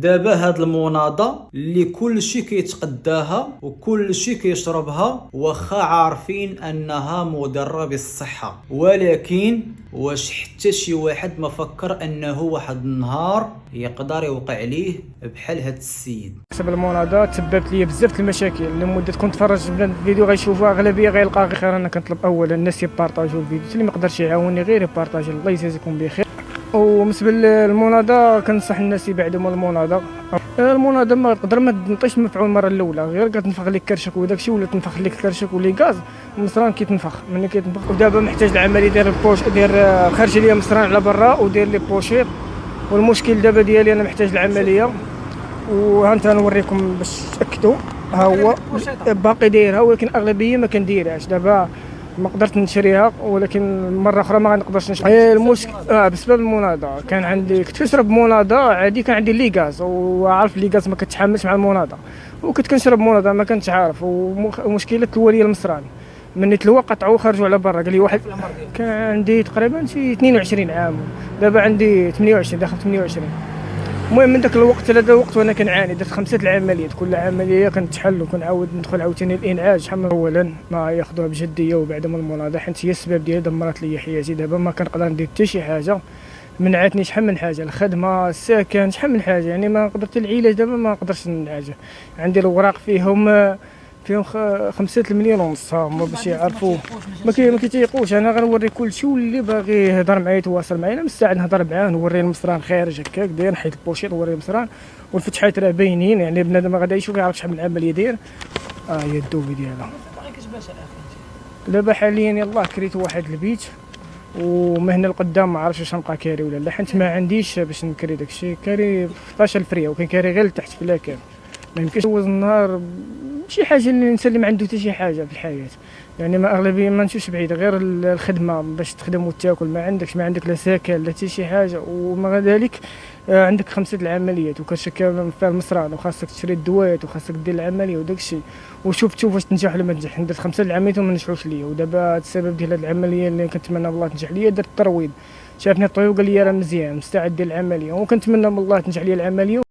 دابا هاد المناضة اللي كل شي كيتقداها وكل شي كيشربها واخا عارفين انها مضرة بالصحة، ولكن واش حتى شي واحد ما فكر انه واحد النهار يقدر يوقع ليه بحال هاد السيد؟ حسب المناضة تسببت لي بزاف المشاكل. لمدة كنت نتفرج بلا الفيديو غيشوفوها اغلبيه غيلقى خير. انا كنطلب اولا الناس يبارطاجيو الفيديو، اللي ما يقدرش يعاوني غير يبارطاجي، الله يجازيكم بخير. وبالنسبه للمناضة كنصح الناس يبعدوا من المناضة. المناضة ما تقدر ما تنطيش مفعول المره الاولى، غير كتنفخ لك كرشك وداكشي، ولا تنفخ لك كرشك ولي غاز المصران كيتنفخ ملي كيتنفخ. ودابا محتاج العمليه ديال البوش، دير خرج ليا مصران على برا ودير لي بوشيط. والمشكل دابا ديالي انا محتاج العمليه، وهانت نوريكم باش تاكدوا. ها هو باقي دايرها، ولكن اغلبيه ما كنديرهاش. دابا ما قدرت نشريها، ولكن مره اخرى ما غنقدرش نشري. المشكل بسبب المناضة. كان عندي كنت كنشرب مناضة عادي، كان عندي لي غاز، وعارف لي غاز ما كتحملش مع المناضة، وكنت كنشرب مناضة ما كنتش عارف. ومشكله الواليه المصراني مني تلوى قطعوا خرجوا على برا. قال لي واحد كان عندي تقريبا شي 22 عام، دابا عندي 28 داخل 28. المهم من داك الوقت لهذا الوقت وانا كنعاني. درت 5 العمليات، كل عمليه كنتحل وكنعاود ندخل عاوتاني الانعاج. شحال اولا ما ياخذوها بجديه، وبعد من المناضة حيت هي السبب ديالها دمرت لي حياتي. دابا ما كنقدر ندير حتى شي حاجه، منعتني شحال من حاجه، الخدمه، السكن، شحال من حاجه. يعني ما قدرت العلاج دابا ما نقدرش نعالج. عندي الاوراق فيهم 5 مليون ونص، هما باش يعرفوا ما كيتيقوش. انا غنوري كلشي، واللي باغي يهضر معايا يتواصل معايا، انا مستعد نهضر معاه، نوري المصران خارج هكاك داير، نحيد البوشيط نوري المصران، والفتحات راه باينين. يعني بنادم غادا يشوف يعرف شحال من عمليه داير. هي الدوبي ديالها. دابا حاليا يلاه كريت واحد البيت، ومهنا القدام ما عرفتش واش نبقى كاري ولا لا، حيت ما عنديش باش نكري داكشي. كاري 16 الفريه، وكنكاري غير لتحت في لاكان. ما يمكنش ندوز النهار شي حاجه اللي الانسان اللي ما عنده حتى شي حاجه في الحياه. يعني ما اغلبيه ما نمشيش بعيد، غير الخدمه باش تخدم وتاكل. ما عندك لا سكن لا حتى شي حاجه. ومع ذلك عندك 5 العمليات وكتشكل فيها المصران، وخاصك تشري الدوات، وخاصك دير العمليه وداكشي. وشوف واش تنجح ولا ما تنجح. درت 5 العمليات وما نجحوش ليا. ودابا السبب ديال هذه العمليه اللي كنتمنى الله تنجح ليا، درت الترويض. شافني الطبيب قال لي راه مزيان مستعد دير العمليه، وكنتمنى من الله تنجح ليا العمليه.